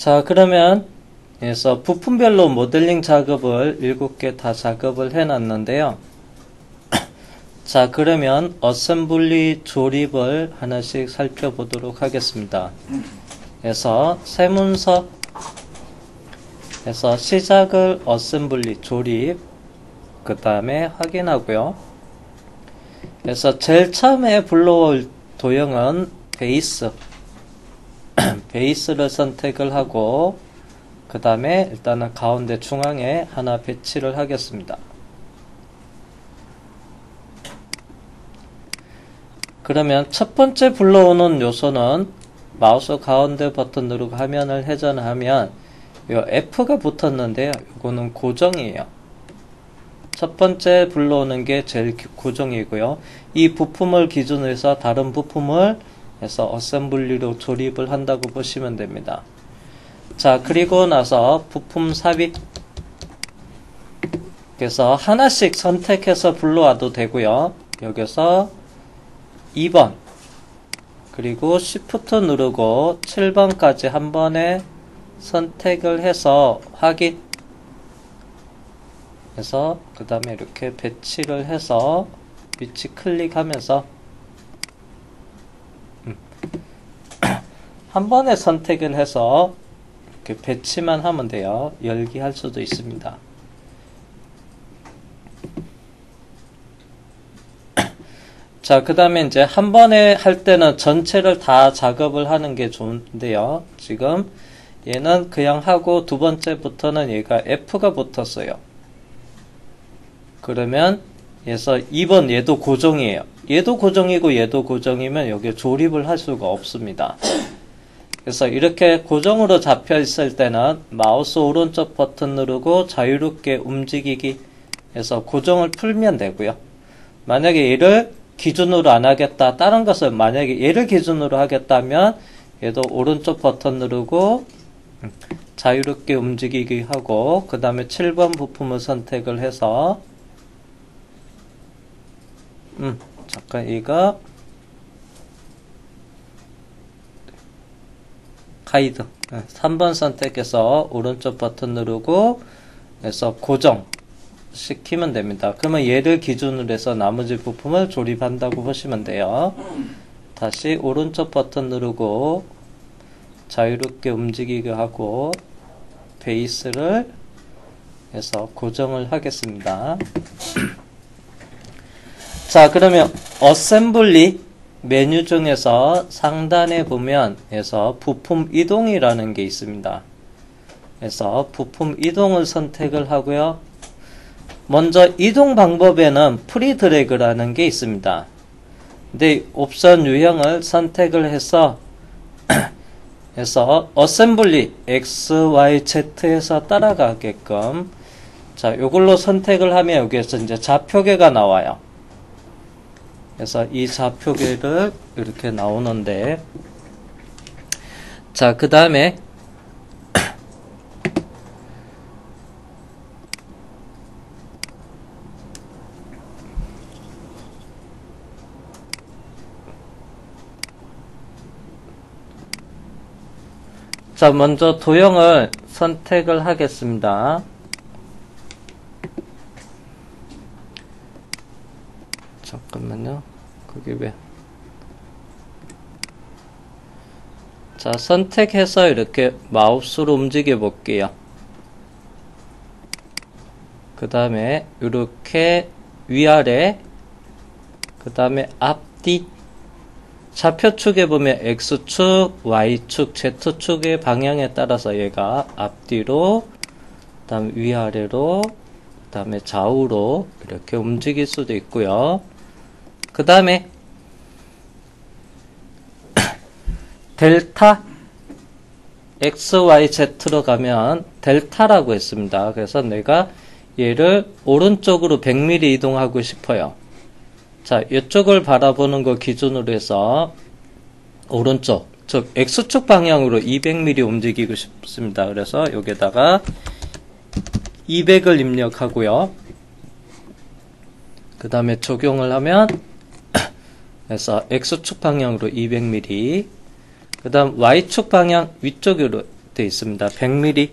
자, 그러면 그래서 부품별로 모델링 작업을 7개 다 작업을 해 놨는데요. 자, 그러면 어셈블리 조립을 하나씩 살펴보도록 하겠습니다. 그래서 세문서에서 시작을 어셈블리 조립, 그 다음에 확인하고요. 그래서 제일 처음에 불러올 도형은 베이스 베이스를 선택을 하고, 그 다음에 일단은 가운데 중앙에 하나 배치를 하겠습니다. 그러면 첫 번째 불러오는 요소는 마우스 가운데 버튼 누르고 화면을 회전하면 요 F가 붙었는데요. 이거는 고정이에요. 첫 번째 불러오는 게 제일 고정이고요. 이 부품을 기준으로 해서 다른 부품을 해서 어셈블리로 조립을 한다고 보시면 됩니다. 자, 그리고 나서 부품 삽입. 그래서 하나씩 선택해서 불러와도 되고요. 여기서 2번 그리고 Shift 누르고 7번까지 한 번에 선택을 해서 확인 해서 그 다음에 이렇게 배치를 해서 위치 클릭하면서 한 번에 선택을 해서 이렇게 배치만 하면 돼요. 열기 할 수도 있습니다. 자, 그 다음에 이제 한 번에 할 때는 전체를 다 작업을 하는 게 좋은데요. 지금 얘는 그냥 하고 두 번째부터는 얘가 F가 붙었어요. 그러면 얘서 2번 얘도 고정이에요. 얘도 고정이고 얘도 고정이면 여기에 조립을 할 수가 없습니다. 그래서 이렇게 고정으로 잡혀 있을 때는 마우스 오른쪽 버튼 누르고 자유롭게 움직이기 해서 고정을 풀면 되고요. 만약에 얘를 기준으로 안 하겠다, 다른 것을 만약에 얘를 기준으로 하겠다면 얘도 오른쪽 버튼 누르고 자유롭게 움직이기 하고, 그 다음에 7번 부품을 선택을 해서 잠깐 얘가 가이드 3번 선택해서 오른쪽 버튼 누르고 해서 고정 시키면 됩니다. 그러면 얘를 기준으로 해서 나머지 부품을 조립한다고 보시면 돼요. 다시 오른쪽 버튼 누르고 자유롭게 움직이게 하고 베이스를 해서 고정을 하겠습니다. 자, 그러면 어셈블리 메뉴 중에서 상단에 보면 해서 부품 이동이라는 게 있습니다. 그래서 부품 이동을 선택을 하고요. 먼저 이동 방법에는 프리 드래그라는 게 있습니다. 근데 옵션 유형을 선택을 해서 어셈블리 X, Y, Z에서 따라가게끔, 자, 요걸로 선택을 하면 여기에서 이제 좌표계가 나와요. 그래서 이 좌표계를 이렇게 나오는데, 자, 그 다음에 자, 먼저 도형을 선택을 하겠습니다. 잠깐만요. 그게 왜? 자, 선택해서 이렇게 마우스로 움직여 볼게요. 그 다음에 이렇게 위아래, 그 다음에 앞뒤, 좌표축에 보면 X축, Y축, Z축의 방향에 따라서 얘가 앞뒤로, 그 다음에 위아래로, 그 다음에 좌우로 이렇게 움직일 수도 있고요. 그 다음에 델타 X, Y, Z로 가면 델타라고 했습니다. 그래서 내가 얘를 오른쪽으로 100mm 이동하고 싶어요. 자, 이쪽을 바라보는 거 기준으로 해서 오른쪽, 즉 X축 방향으로 200mm 움직이고 싶습니다. 그래서 여기다가 200을 입력하고요. 그 다음에 적용을 하면 그래서 X축 방향으로 200mm, 그 다음 Y축 방향 위쪽으로 돼 있습니다. 100mm.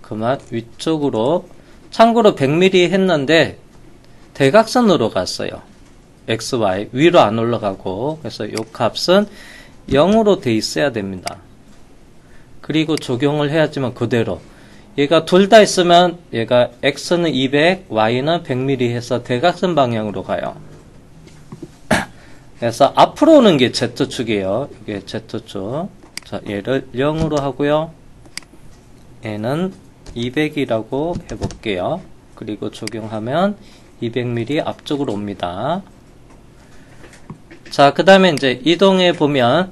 그만 위쪽으로. 참고로 100mm 했는데 대각선으로 갔어요. XY 위로 안 올라가고. 그래서 이 값은 0으로 돼 있어야 됩니다. 그리고 적용을 해야지만 그대로. 얘가 둘 다 있으면 얘가 X는 200, Y는 100mm 해서 대각선 방향으로 가요. 그래서 앞으로 오는 게 Z축이에요. 이게 Z축. 자, 얘를 0으로 하고요. 얘는 200이라고 해볼게요. 그리고 적용하면 200mm 앞쪽으로 옵니다. 자, 그 다음에 이제 이동해 보면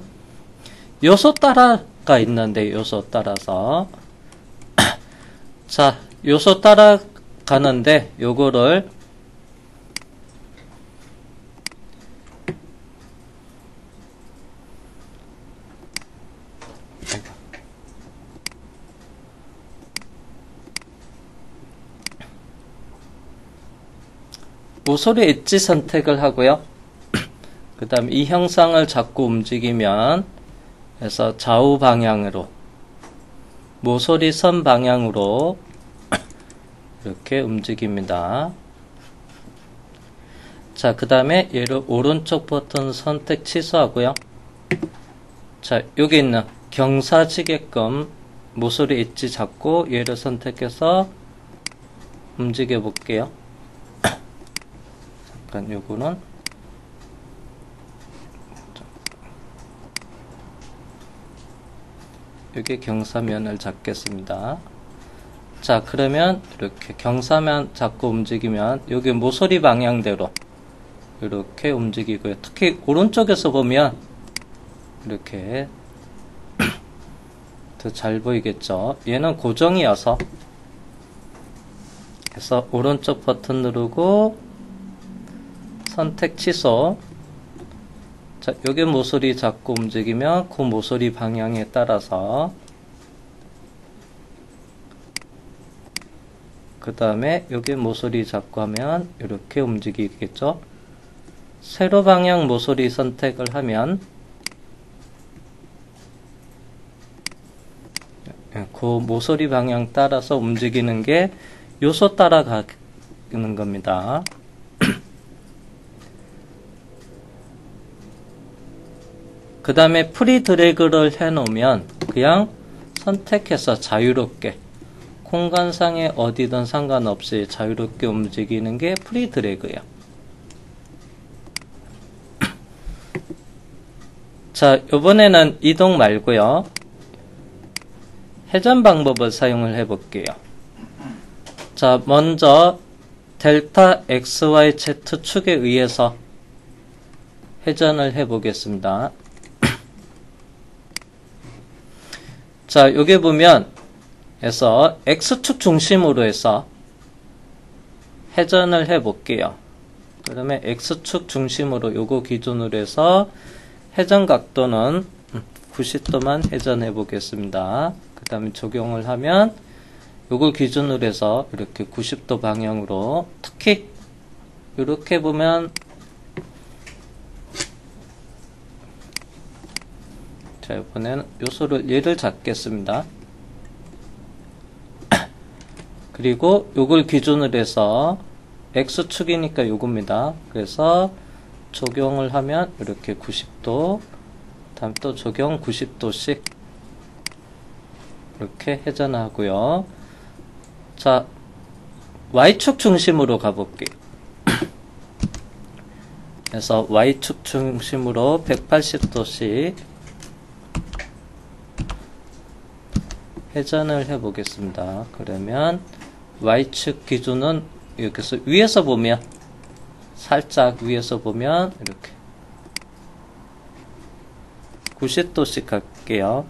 요소 따라가 있는데 요소 따라서 자, 요소 따라가는데 요거를 모서리 엣지 선택을 하고요. 그 다음 이 형상을 자꾸 움직이면 그래서 좌우 방향으로 모서리 선 방향으로 이렇게 움직입니다. 자, 그 다음에 얘를 오른쪽 버튼 선택 취소하고요. 자, 여기 있는 경사지게끔 모서리 엣지 잡고 얘를 선택해서 움직여 볼게요. 잠깐 요거는 여기 경사면을 잡겠습니다. 자, 그러면 이렇게 경사면 잡고 움직이면 여기 모서리 방향대로 이렇게 움직이고요. 특히 오른쪽에서 보면 이렇게 더 잘 보이겠죠. 얘는 고정이어서 그래서 오른쪽 버튼 누르고 선택 취소. 자, 여기 모서리 잡고 움직이면 그 모서리 방향에 따라서 그 다음에 여기 모서리 잡고 하면 이렇게 움직이겠죠. 세로 방향 모서리 선택을 하면 그 모서리 방향 따라서 움직이는 게 요소 따라가는 겁니다. 그 다음에 프리 드래그를 해 놓으면 그냥 선택해서 자유롭게 공간상에 어디든 상관없이 자유롭게 움직이는 게 프리 드래그예요. 자, 이번에는 이동 말고요. 회전 방법을 사용을 해 볼게요. 자, 먼저 델타 XYZ축에 의해서 회전을 해 보겠습니다. 자, 여기 보면 해서 X축 중심으로 해서 회전을 해 볼게요. 그러면 X축 중심으로 요거 기준으로 해서 회전 각도는 90도만 회전해 보겠습니다. 그 다음에 적용을 하면 요걸 기준으로 해서 이렇게 90도 방향으로 특히 이렇게 보면 자, 이번에는 요소를 얘를 잡겠습니다. 그리고 요걸 기준으로 해서 X축이니까 요겁니다. 그래서 적용을 하면 이렇게 90도, 다음 또 적용 90도씩 이렇게 회전하고요. 자, Y축 중심으로 가볼게요. 그래서 Y축 중심으로 180도씩 회전을 해 보겠습니다. 그러면 Y축 기준은 여기서 위에서 보면 살짝 위에서 보면 이렇게 90도씩 갈게요.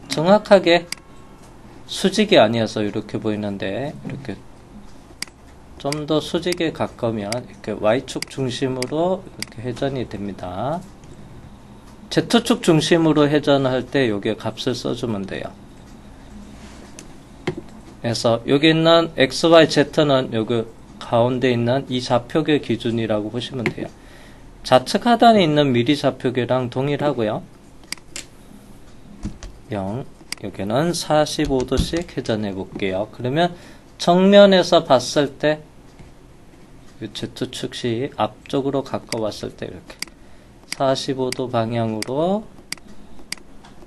정확하게 수직이 아니어서 이렇게 보이는데 이렇게 좀 더 수직에 가까우면 이렇게 Y축 중심으로 이렇게 회전이 됩니다. Z축 중심으로 회전할 때 여기에 값을 써주면 돼요. 그래서 여기 있는 XY, Z는 여기 가운데 있는 이 좌표의 기준이라고 보시면 돼요. 좌측 하단에 있는 미리 좌표계랑 동일하고요. 0, 여기는 45도씩 회전해 볼게요. 그러면 정면에서 봤을 때 Z축이 앞쪽으로 가까웠을 때 이렇게 45도 방향으로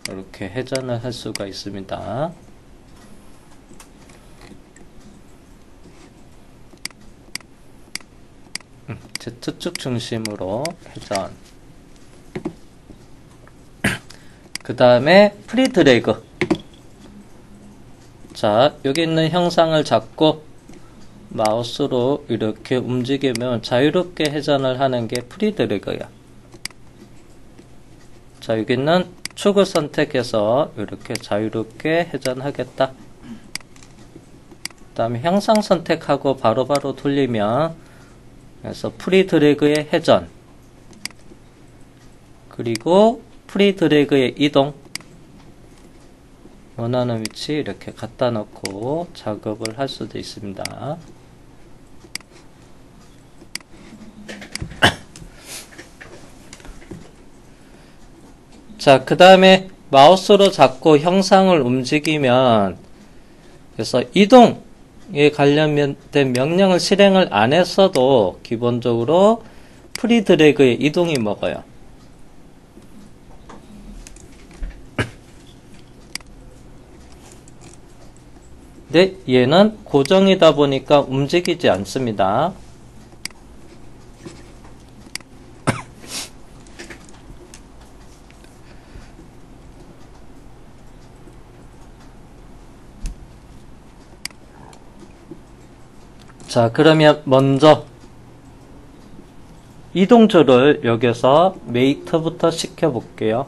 이렇게 회전을 할 수가 있습니다. Z축 중심으로 회전. 그 다음에 프리드래그. 자, 여기 있는 형상을 잡고 마우스로 이렇게 움직이면 자유롭게 회전을 하는 게 프리드래그야. 자, 여기 있는 축을 선택해서 이렇게 자유롭게 회전하겠다. 그 다음에 형상 선택하고 바로바로 돌리면, 그래서 프리드래그의 회전, 그리고 프리드래그의 이동, 원하는 위치 이렇게 갖다 놓고 작업을 할 수도 있습니다. 자, 그 다음에 마우스로 잡고 형상을 움직이면, 그래서 이동에 관련된 명령을 실행을 안 했어도 기본적으로 프리드래그의 이동이 먹어요. 근데 얘는 고정이다 보니까 움직이지 않습니다. 자, 그러면 먼저 이동조를 여기서 메이트부터 시켜볼게요.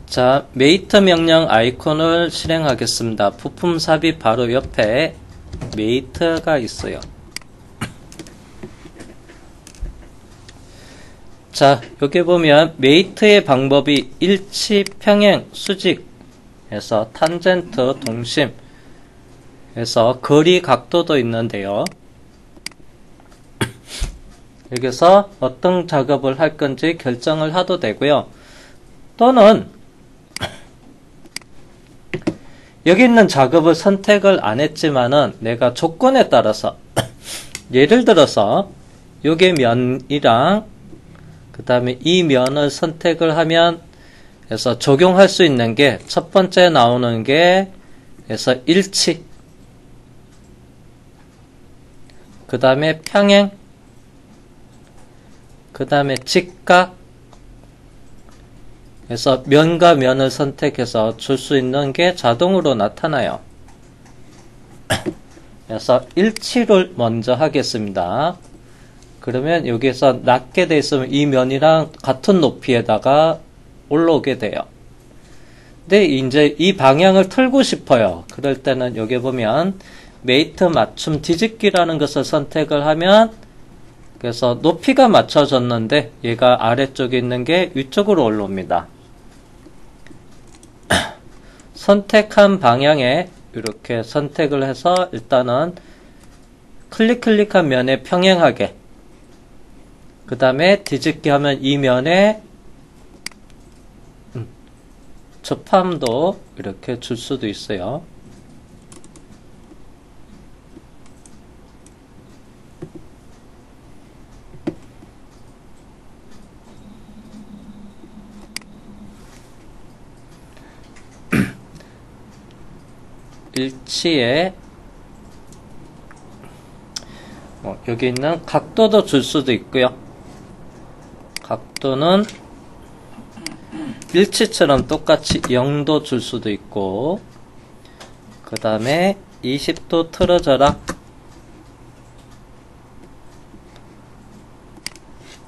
자, 메이트 명령 아이콘을 실행하겠습니다. 부품 삽입 바로 옆에 메이트가 있어요. 자, 여기 보면 메이트의 방법이 일치, 평행, 수직에서 탄젠트, 동심 에서 거리, 각도도 있는데요. 여기서 어떤 작업을 할 건지 결정을 해도 되고요. 또는 여기 있는 작업을 선택을 안 했지만은 내가 조건에 따라서 예를 들어서 요게 면이랑 그 다음에 이 면을 선택을 하면 그래서 적용할 수 있는 게 첫 번째 나오는 게 그래서 일치, 그 다음에 평행, 그 다음에 직각, 그래서 면과 면을 선택해서 줄 수 있는 게 자동으로 나타나요. 그래서 일치를 먼저 하겠습니다. 그러면 여기서 낮게 돼 있으면 이 면이랑 같은 높이에다가 올라오게 돼요. 근데 이제 이 방향을 틀고 싶어요. 그럴 때는 여기 보면 메이트 맞춤 뒤집기라는 것을 선택을 하면 그래서 높이가 맞춰졌는데 얘가 아래쪽에 있는 게 위쪽으로 올라옵니다. 선택한 방향에 이렇게 선택을 해서 일단은 클릭한 면에 평행하게, 그 다음에 뒤집기 하면 이 면에 접함도 이렇게 줄 수도 있어요. 일치에 여기 있는 각도도 줄 수도 있고요. 각도는 일치처럼 똑같이 0도 줄 수도 있고, 그 다음에 20도 틀어져라,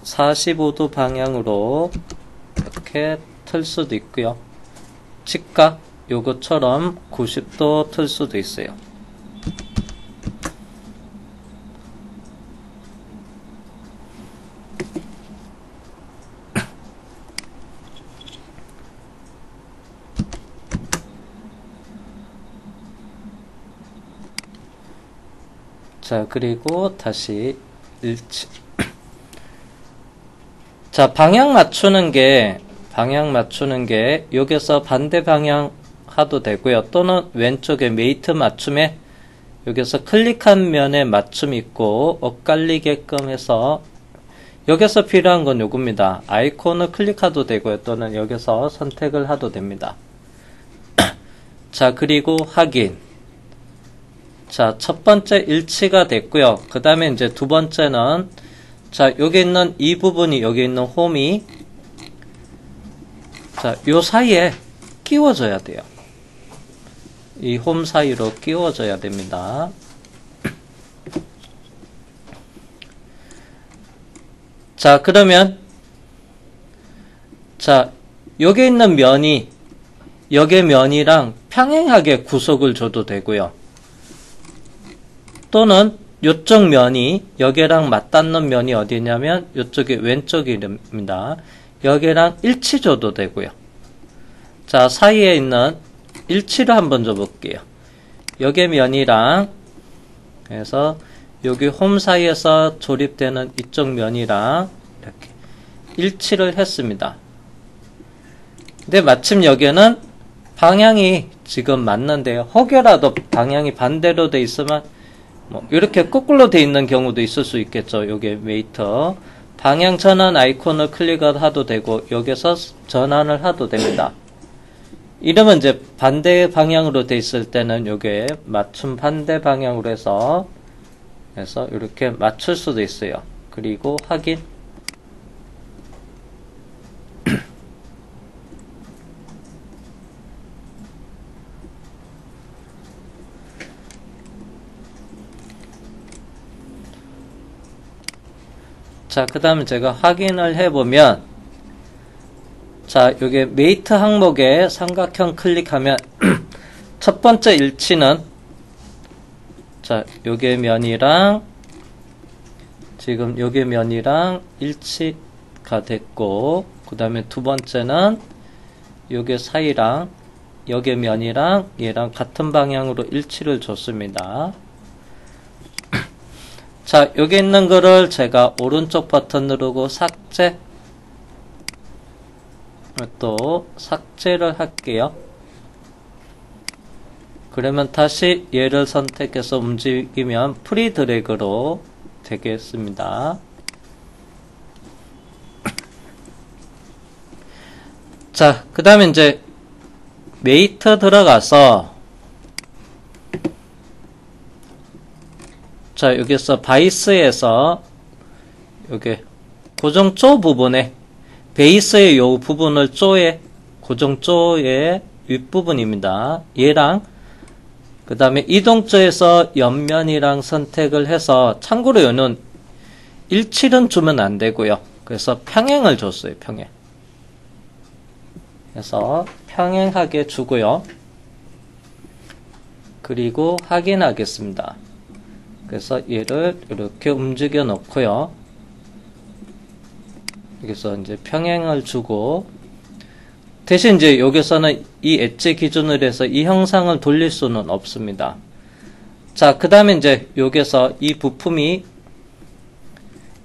45도 방향으로 이렇게 틀 수도 있고요. 직각 요것처럼 90도 틀 수도 있어요. 자, 그리고 다시 일치. 자, 방향 맞추는 게 여기서 반대 방향 하도 되고요. 또는 왼쪽에 메이트 맞춤에 여기서 클릭한 면에 맞춤 있고 엇갈리게끔 해서 여기서 필요한 건 요겁니다. 아이콘을 클릭해도 되고요. 또는 여기서 선택을 해도 됩니다. 자, 그리고 확인. 자, 첫 번째 일치가 됐고요. 그 다음에 이제 두 번째는 자, 여기 있는 이 부분이 여기 있는 홈이 자, 요 사이에 끼워져야 돼요. 이 홈 사이로 끼워져야 됩니다. 자, 그러면 자, 여기 있는 면이 여기 면이랑 평행하게 구속을 줘도 되고요. 또는 요쪽 면이 여기랑 맞닿는 면이 어디냐면 요쪽이 왼쪽입니다. 여기랑 일치 줘도 되고요. 자, 사이에 있는 일치를 한번 줘볼게요. 여기 면이랑 해서 여기 홈 사이에서 조립되는 이쪽 면이랑 이렇게 일치를 했습니다. 근데 마침 여기는 방향이 지금 맞는데요. 혹여라도 방향이 반대로 돼 있으면 뭐 이렇게 거꾸로 돼 있는 경우도 있을 수 있겠죠. 요게 메이터 방향 전환 아이콘을 클릭을 해도 되고 여기서 전환을 해도 됩니다. 이러면 이제 반대 방향으로 돼 있을 때는 요게 맞춤 반대 방향으로 해서 이렇게 맞출 수도 있어요. 그리고 확인. 자, 그 다음에 제가 확인을 해보면 자, 여기 메이트 항목에 삼각형 클릭하면 첫 번째 일치는 자, 요게 면이랑 지금 요게 면이랑 일치가 됐고 그 다음에 두 번째는 요게 사이랑 요게 면이랑 얘랑 같은 방향으로 일치를 줬습니다. 자, 여기 있는 거를 제가 오른쪽 버튼 누르고 삭제 또 삭제를 할게요. 그러면 다시 얘를 선택해서 움직이면 프리 드래그로 되겠습니다. 자, 그 다음에 이제 메이트 들어가서 자, 여기서 바이스에서 여기 고정 조 부분에 베이스의 요 부분을 조의 고정 조의 윗부분입니다. 얘랑 그 다음에 이동조에서 옆면이랑 선택을 해서 참고로 요는 일치는 주면 안 되고요. 그래서 평행을 줬어요. 평행. 그래서 평행하게 주고요. 그리고 확인하겠습니다. 그래서 얘를 이렇게 움직여 놓고요. 여기서 이제 평행을 주고 대신 이제 여기서는 이 엣지 기준으로 해서 이 형상을 돌릴 수는 없습니다. 자, 그 다음에 이제 여기서 이 부품이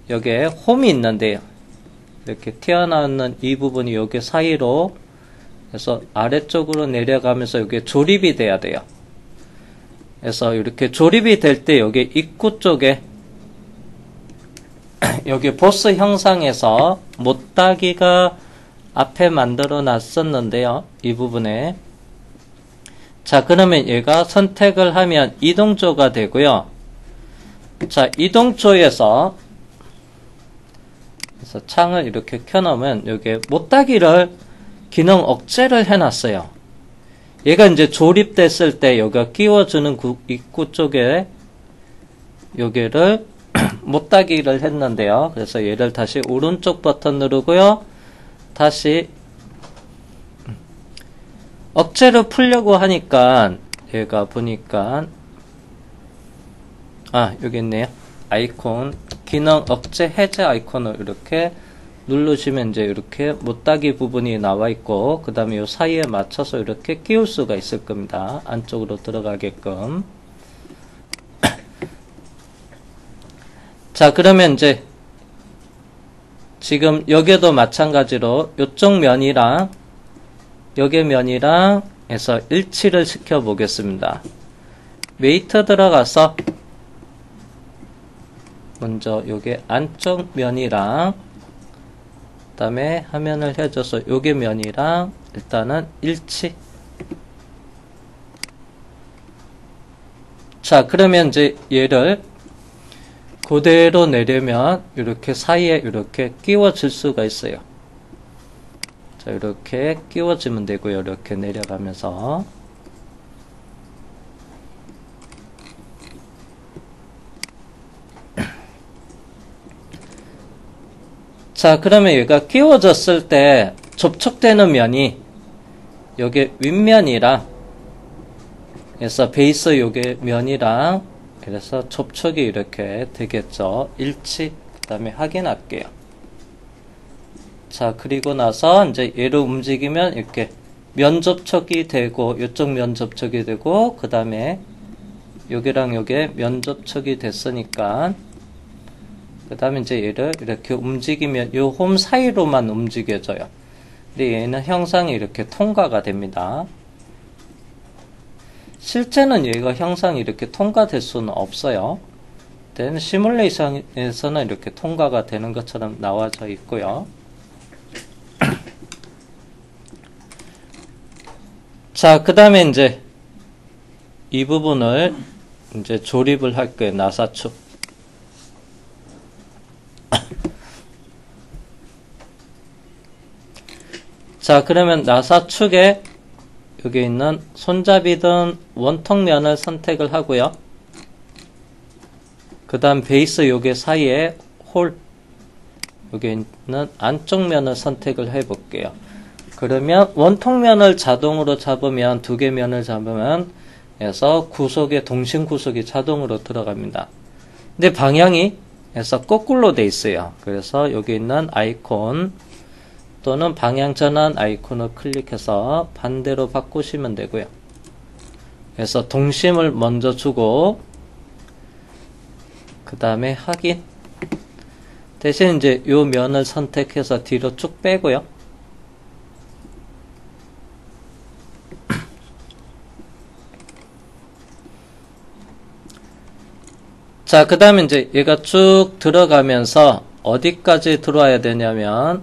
여기에 홈이 있는데요. 이렇게 튀어나오는 이 부분이 여기 사이로 해서 아래쪽으로 내려가면서 여기 조립이 돼야 돼요. 그래서 이렇게 조립이 될 때 여기 입구 쪽에 여기 보스 형상에서 못따기가 앞에 만들어 놨었는데요. 이 부분에 자, 그러면 얘가 선택을 하면 이동조가 되고요. 자, 이동조에서 그래서 창을 이렇게 켜놓으면 여기 못따기를 기능 억제를 해놨어요. 얘가 이제 조립됐을 때 여기가 끼워주는 입구 쪽에 여기를 못따기를 했는데요. 그래서 얘를 다시 오른쪽 버튼 누르고요. 다시 억제를 풀려고 하니까 얘가 보니까 여기 있네요. 아이콘 기능 억제 해제 아이콘을 이렇게 누르시면 이제 이렇게 못따기 부분이 나와 있고 그 다음에 이 사이에 맞춰서 이렇게 끼울 수가 있을 겁니다. 안쪽으로 들어가게끔. 자, 그러면 이제 지금 여기도 마찬가지로 이쪽 면이랑 여기 면이랑 해서 일치를 시켜 보겠습니다. 웨이트 들어가서 먼저 요게 안쪽 면이랑 그 다음에 화면을 해줘서 요게 면이랑 일단은 일치. 자, 그러면 이제 얘를 그대로 내려면 이렇게 사이에 이렇게 끼워질 수가 있어요. 자, 이렇게 끼워지면 되고요. 이렇게 내려가면서. 자, 그러면 얘가 끼워졌을 때 접촉되는 면이 여기 윗면이랑 그래서 베이스 요게 면이랑 그래서 접촉이 이렇게 되겠죠. 일치. 그 다음에 확인할게요. 자, 그리고 나서 이제 얘를 움직이면 이렇게 면 접촉이 되고 이쪽 면 접촉이 되고 그 다음에 여기랑 요게 면 접촉이 됐으니까 그 다음에 이제 얘를 이렇게 움직이면 요 홈 사이로만 움직여져요. 근데 얘는 형상이 이렇게 통과가 됩니다. 실제는 얘가 형상이 이렇게 통과될 수는 없어요. 시뮬레이션에서는 이렇게 통과가 되는 것처럼 나와져 있고요. 자, 그 다음에 이제 이 부분을 이제 조립을 할 거예요. 나사축. 자, 그러면 나사축에 여기 있는 손잡이든 원통면을 선택을 하고요. 그 다음 베이스 요게 사이에 홀 여기 있는 안쪽 면을 선택을 해 볼게요. 그러면 원통면을 자동으로 잡으면 두 개 면을 잡으면 해서 구속에 동심 구속이 자동으로 들어갑니다. 근데 방향이 해서 거꾸로 돼 있어요. 그래서 여기 있는 아이콘 또는 방향 전환 아이콘을 클릭해서 반대로 바꾸시면 되고요. 그래서 동심을 먼저 주고 그 다음에 확인. 대신 이제 요 면을 선택해서 뒤로 쭉 빼고요. 자, 그 다음에 이제 얘가 쭉 들어가면서 어디까지 들어와야 되냐면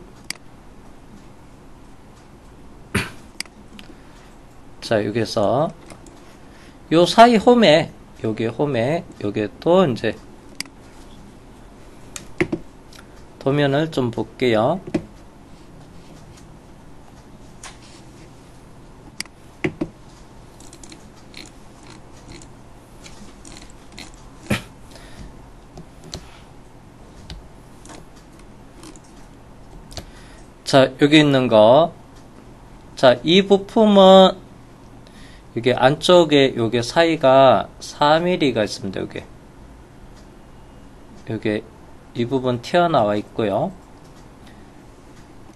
자, 여기서 요 사이 홈에 여기 홈에 여기 또 이제 도면을 좀 볼게요. 자, 여기 있는 거. 자, 이 부품은 이게 안쪽에 요게 사이가 4mm가 있습니다. 요게 이 부분 튀어나와 있고요.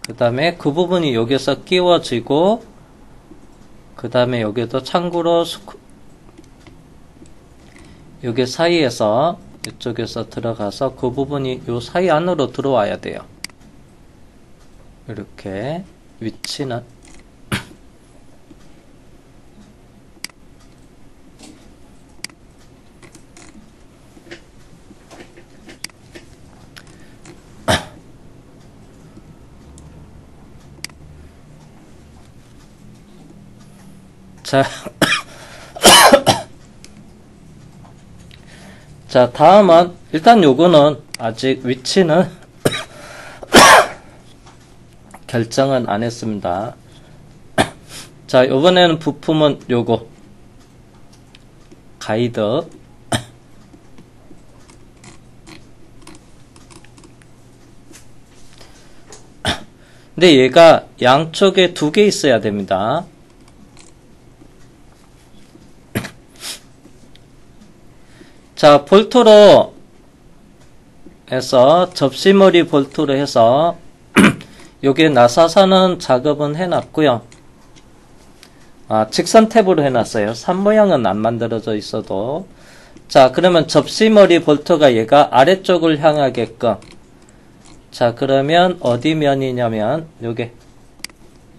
그 다음에 그 부분이 여기서 끼워지고 그 다음에 여기도 참고로 요게 사이에서 이쪽에서 들어가서 그 부분이 요 사이 안으로 들어와야 돼요. 이렇게 위치는 자, 자, 다음은 일단 요거는 아직 위치는 결정은 안 했습니다. 자, 요번에는 부품은 요거 가이드 근데 얘가 양쪽에 두 개 있어야 됩니다. 자, 볼트로 해서 접시머리 볼트로 해서 요게 나사선은 작업은 해놨고요. 직선 탭으로 해놨어요. 산 모양은 안 만들어져 있어도 자, 그러면 접시머리 볼트가 얘가 아래쪽을 향하게끔. 자, 그러면 어디 면이냐면 요게.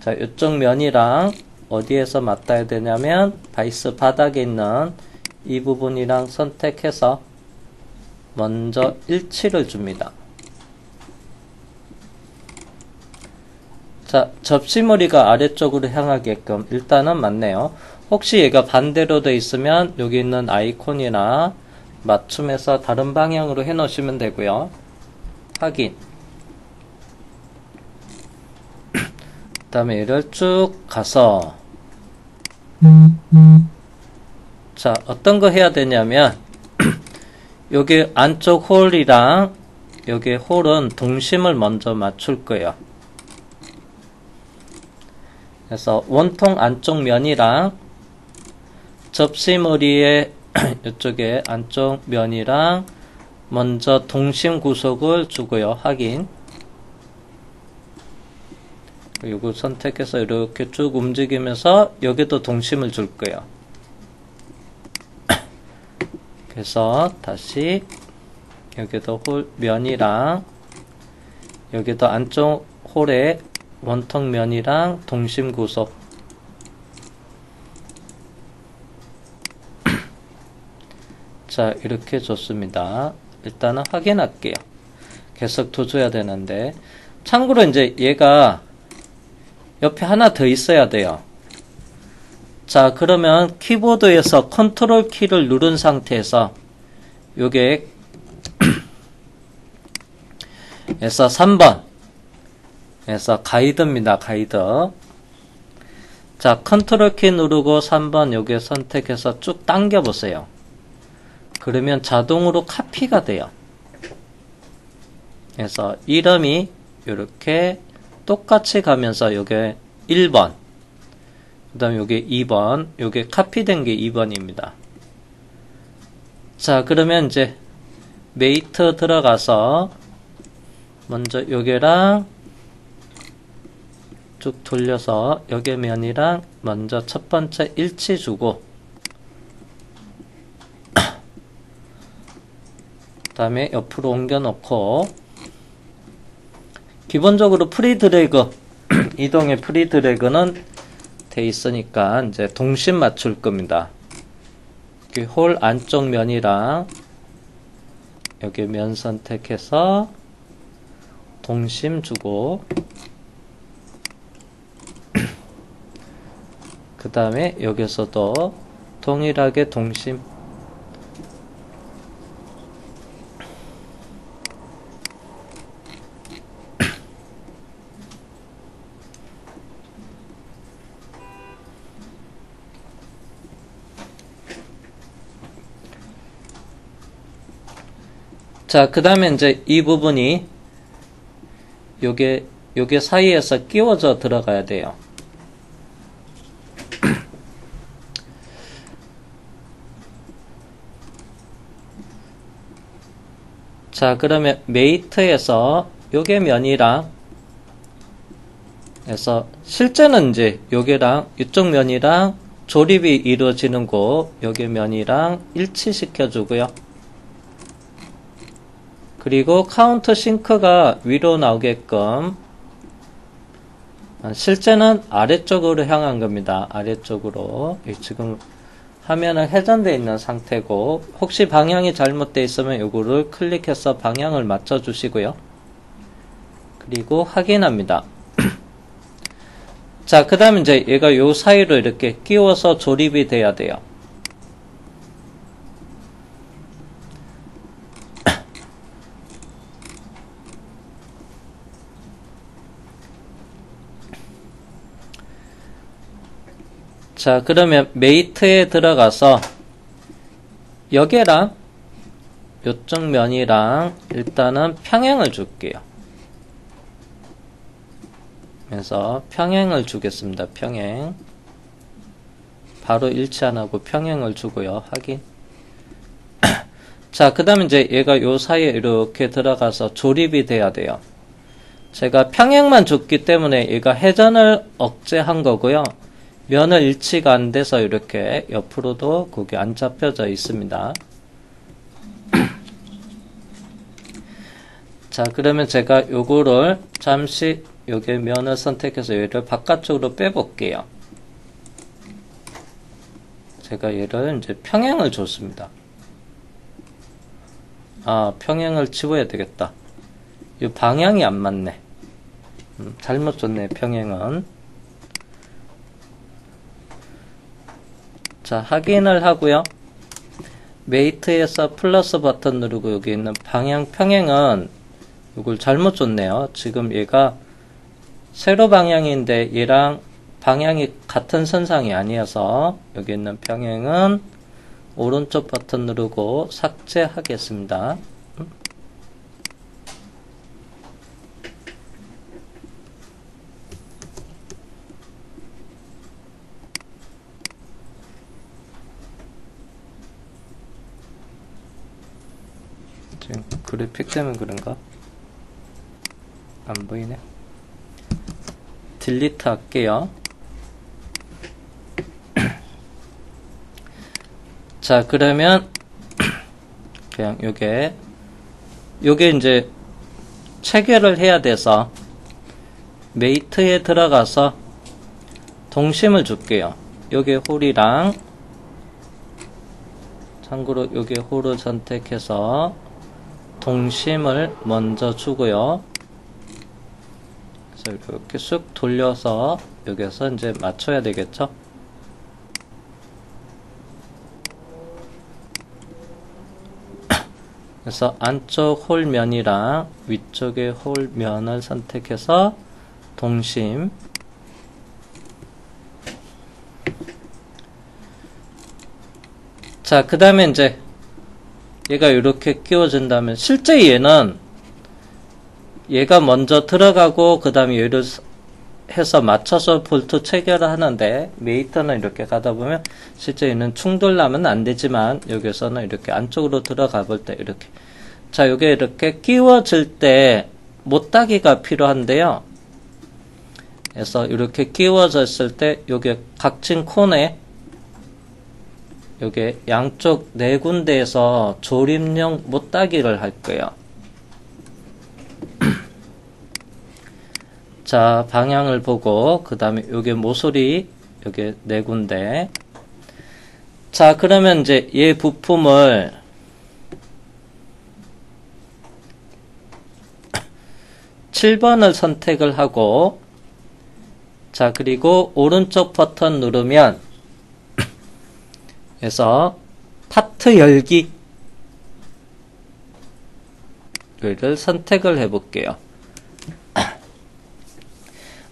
자, 이쪽 면이랑 어디에서 맞닿아야 되냐면 바이스 바닥에 있는 이 부분이랑 선택해서 먼저 일치를 줍니다. 자, 접시머리가 아래쪽으로 향하게끔 일단은 맞네요. 혹시 얘가 반대로 돼 있으면 여기 있는 아이콘이나 맞춤해서 다른 방향으로 해 놓으시면 되고요. 확인. 그 다음에 얘를 쭉 가서 자, 어떤 거 해야 되냐면 여기 안쪽 홀이랑 여기 홀은 동심을 먼저 맞출 거예요. 그래서 원통 안쪽 면이랑 접시머리의 이쪽에 안쪽 면이랑 먼저 동심 구속을 주고요. 확인. 이거 선택해서 이렇게 쭉 움직이면서 여기도 동심을 줄 거예요. 그래서 다시 여기도 홀 면이랑 여기도 안쪽 홀에 원통 면이랑 동심 구속. 자, 이렇게 줬습니다. 일단은 확인할게요. 계속 둬줘야 되는데. 참고로 이제 얘가 옆에 하나 더 있어야 돼요. 자, 그러면 키보드에서 컨트롤 키를 누른 상태에서 요게 에서 3번 에서 가이드입니다. 가이드. 자, 컨트롤 키 누르고 3번 여기에 선택해서 쭉 당겨 보세요. 그러면 자동으로 카피가 돼요. 그래서 이름이 이렇게 똑같이 가면서 요게 1번, 그 다음에 요게 2번, 요게 카피된 게 2번입니다. 자, 그러면 이제 메이트 들어가서 먼저 요게랑 쭉 돌려서 여기 면이랑 먼저 첫 번째 일치 주고 그 다음에 옆으로 옮겨 놓고 기본적으로 프리드래그 이동의 프리드래그는 돼 있으니까 이제 동심 맞출 겁니다. 홀 안쪽 면이랑 여기 면 선택해서 동심 주고 그 다음에 여기서도 동일하게 동심 자, 그 다음에 이제 이 부분이 요게 사이에서 끼워져 들어가야 돼요. 자, 그러면 메이트에서 요게 면이랑 해서 실제는 이제 요게랑 이쪽 면이랑 조립이 이루어지는 곳 요게 면이랑 일치시켜 주고요. 그리고 카운터 싱크가 위로 나오게끔 실제는 아래쪽으로 향한 겁니다. 아래쪽으로. 지금 화면은 회전되어 있는 상태고 혹시 방향이 잘못되어 있으면 요거를 클릭해서 방향을 맞춰 주시고요. 그리고 확인합니다. 자, 그 다음에 이제 얘가 요 사이로 이렇게 끼워서 조립이 돼야 돼요. 자, 그러면 메이트에 들어가서 여기랑 요쪽 면이랑 일단은 평행을 줄게요. 그래서 평행을 주겠습니다. 평행. 바로 일치 안 하고 평행을 주고요. 확인. 자, 그 다음에 이제 얘가 요 사이에 이렇게 들어가서 조립이 돼야 돼요. 제가 평행만 줬기 때문에 얘가 회전을 억제한 거고요. 면을 일치가 안 돼서 이렇게 옆으로도 그게 안 잡혀져 있습니다. 자, 그러면 제가 요거를 잠시 요게 면을 선택해서 얘를 바깥쪽으로 빼볼게요. 제가 얘를 이제 평행을 줬습니다. 아, 평행을 지워야 되겠다. 이 방향이 안 맞네. 잘못 줬네, 평행은. 자, 확인을 하고요. 메이트에서 플러스 버튼 누르고 여기 있는 방향 평행은 이걸 잘못 줬네요. 지금 얘가 세로 방향인데 얘랑 방향이 같은 선상이 아니어서 여기 있는 평행은 오른쪽 버튼 누르고 삭제하겠습니다. 지금 그래픽 때문에 그런가? 안 보이네. 딜리트 할게요. 자, 그러면 그냥 요게 이제 체결을 해야 돼서 메이트에 들어가서 동심을 줄게요. 요게 홀이랑 참고로 요게 홀을 선택해서 동심을 먼저 주고요. 그래서 이렇게 쑥 돌려서 여기서 이제 맞춰야 되겠죠? 그래서 안쪽 홀면이랑 위쪽의 홀면을 선택해서 동심. 자, 그 다음에 이제 얘가 이렇게 끼워진다면 실제 얘는 얘가 먼저 들어가고 그 다음에 얘를 해서 맞춰서 볼트 체결을 하는데 메이터는 이렇게 가다 보면 실제 얘는 충돌나면 안 되지만 여기서는 이렇게 안쪽으로 들어가 볼 때 이렇게 자 요게 이렇게 끼워질 때 못따기가 필요한데요. 그래서 이렇게 끼워졌을 때 요게 각진 코너에 요게 양쪽 네 군데에서 조립용 못따기를 할 거예요. 자, 방향을 보고 그 다음에 요게 모서리 요게 네 군데. 자, 그러면 이제 얘 부품을 7번을 선택을 하고 자, 그리고 오른쪽 버튼 누르면 그래서 파트 열기 를 선택을 해 볼게요.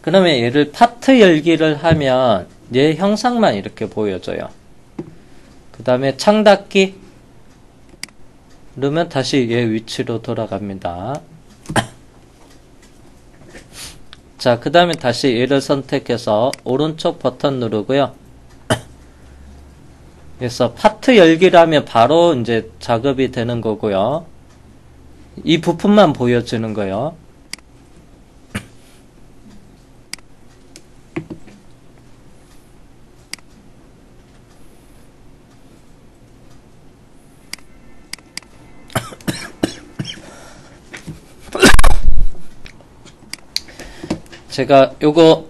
그러면 얘를 파트 열기를 하면 얘 형상만 이렇게 보여져요. 그 다음에 창 닫기 누르면 다시 얘 위치로 돌아갑니다. 자, 그 다음에 다시 얘를 선택해서 오른쪽 버튼 누르고요. 그래서 파트 열기를 하면 바로 이제 작업이 되는 거고요. 이 부품만 보여주는 거예요. 제가 요거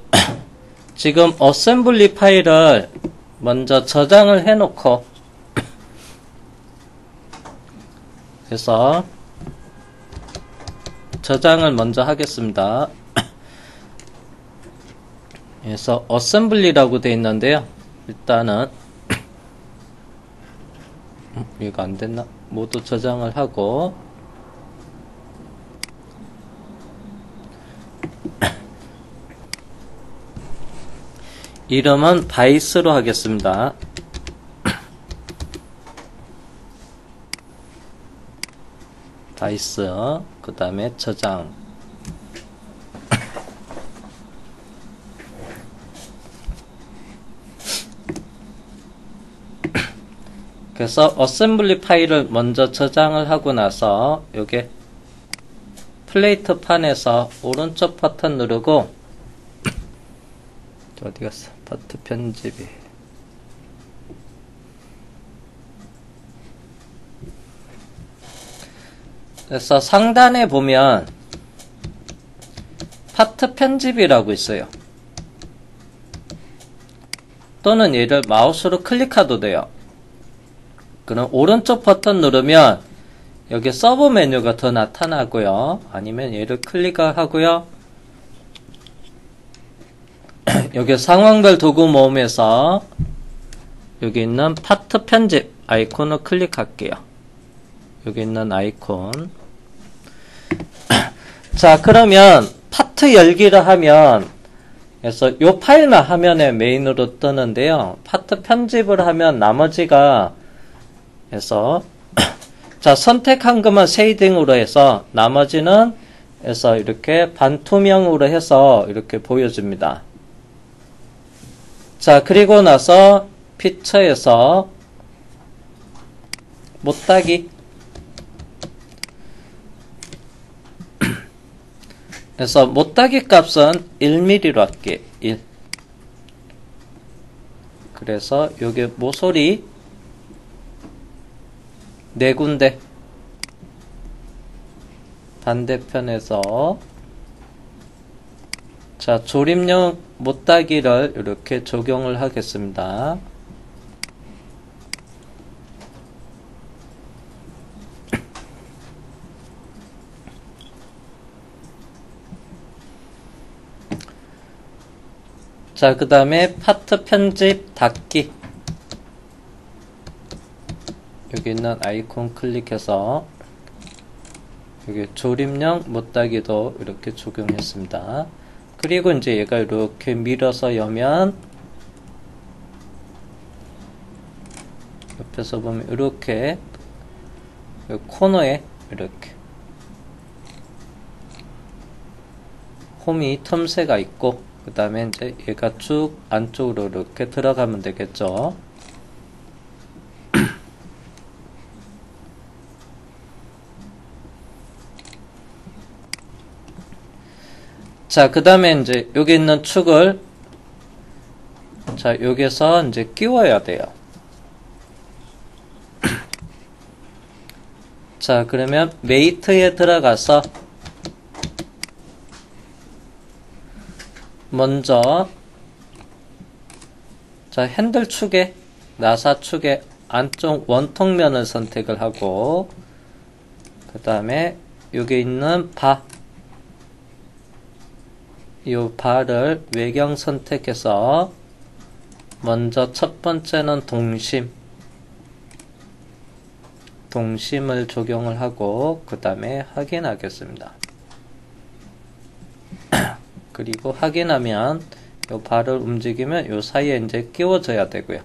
지금 어셈블리 파일을 먼저 저장을 해 놓고 그래서 저장을 먼저 하겠습니다. 그래서 어셈블리라고 되어 있는데요. 일단은 이거 안 됐나? 모두 저장을 하고 이름은 바이스로 하겠습니다. 바이스 그 다음에 저장 그래서 어셈블리 파일을 먼저 저장을 하고 나서 요게 플레이트 판에서 오른쪽 버튼 누르고 어디 갔어? 파트 편집이 그래서 상단에 보면 파트 편집이라고 있어요. 또는 얘를 마우스로 클릭해도 돼요. 그럼 오른쪽 버튼 누르면 여기 서브 메뉴가 더 나타나고요. 아니면 얘를 클릭하고요. 여기 상황별 도구 모음에서 여기 있는 파트 편집 아이콘을 클릭할게요. 여기 있는 아이콘. 자, 그러면 파트 열기를 하면 그래서 이 파일만 화면에 메인으로 뜨는데요. 파트 편집을 하면 나머지가 해서 자, 선택한 것만 쉐이딩으로 해서 나머지는 해서 이렇게 반투명으로 해서 이렇게 보여줍니다. 자, 그리고 나서 피처에서 못따기 그래서 못따기 값은 1mm로 할게. 1. 그래서 요게 모서리 4군데 반대편에서 자, 조립용 못따기를 이렇게 적용을 하겠습니다. 자, 그 다음에 파트 편집 닫기. 여기 있는 아이콘 클릭해서 여기 조립용 못따기도 이렇게 적용했습니다. 그리고 이제 얘가 이렇게 밀어서 여면 옆에서 보면 이렇게 코너에 이렇게 홈이 틈새가 있고 그 다음에 이제 얘가 쭉 안쪽으로 이렇게 들어가면 되겠죠. 자, 그 다음에 이제 여기 있는 축을 자, 여기서 이제 끼워야 돼요. 자, 그러면 메이트에 들어가서 먼저 자, 핸들 축에 나사 축의 안쪽 원통면을 선택을 하고 그 다음에 여기 있는 이 바를 외경 선택해서 먼저 첫 번째는 동심을 적용을 하고 그 다음에 확인하겠습니다. 그리고 확인하면 이 바를 움직이면 이 사이에 이제 끼워져야 되고요.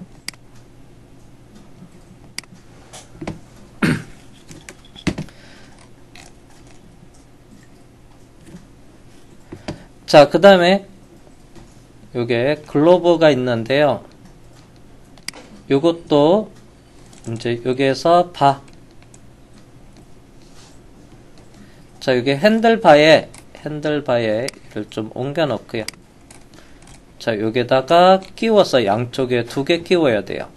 자, 그 다음에 요게 글로브가 있는데요. 요것도 이제 여기에서 자, 여기 핸들바에 이를 좀 옮겨 놓고요. 자, 여기다가 끼워서 양쪽에 2개 끼워야 돼요.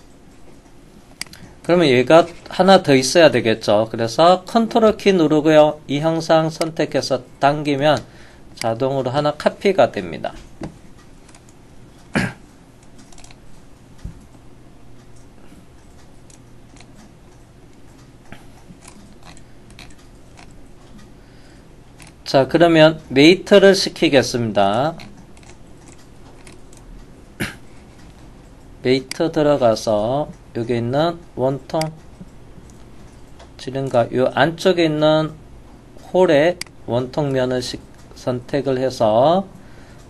그러면 얘가 하나 더 있어야 되겠죠. 그래서 컨트롤 키 누르고요. 이 형상 선택해서 당기면 자동으로 하나 카피가 됩니다. 자, 그러면 메이트를 시키겠습니다. 메이트 들어가서 여기 있는 원통 지름과 이 안쪽에 있는 홀에 원통면을 선택을 해서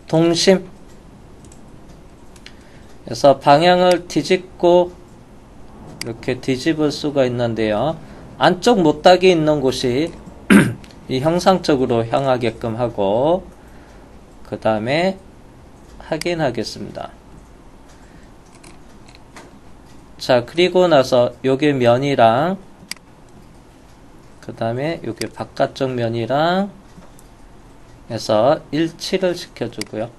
동심 그래서 방향을 뒤집고 이렇게 뒤집을 수가 있는데요. 안쪽 못따기 있는 곳이 이 형상적으로 향하게끔 하고 그 다음에 확인하겠습니다. 자, 그리고 나서 요게 면이랑 그 다음에 요게 바깥쪽 면이랑 해서 일치를 시켜주고요.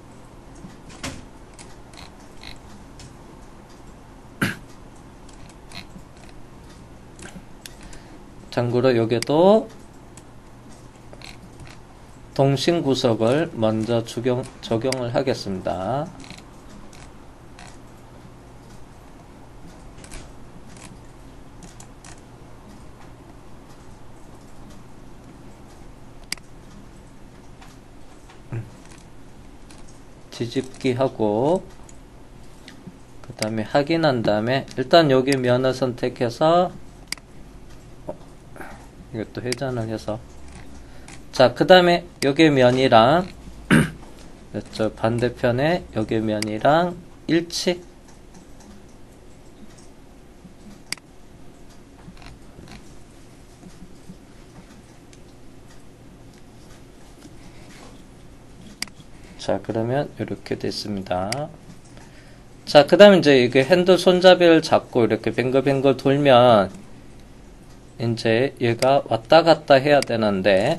참고로 요게도 동심 구석을 먼저 적용을 하겠습니다. 뒤집기 하고 그 다음에 확인한 다음에 일단 여기 면을 선택해서 이것도 회전을 해서 자, 그 다음에 여기 면이랑 저 반대편에 여기 면이랑 일치 자, 그러면 이렇게 됐습니다. 자, 그 다음에 이제 이게 핸들 손잡이를 잡고 이렇게 뱅글뱅글 돌면 이제 얘가 왔다 갔다 해야 되는데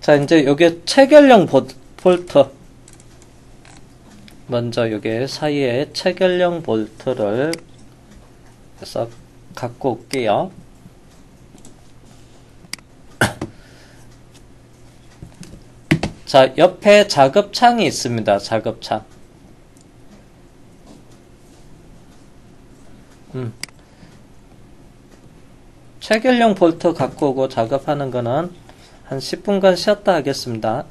자, 이제 여기 체결용 볼트 먼저 여기 사이에 체결용 볼트를 해서 갖고 올게요. 자, 옆에 작업창이 있습니다. 작업창. 체결용 볼트 갖고 오고 작업하는 거는 한 10분간 쉬었다 하겠습니다.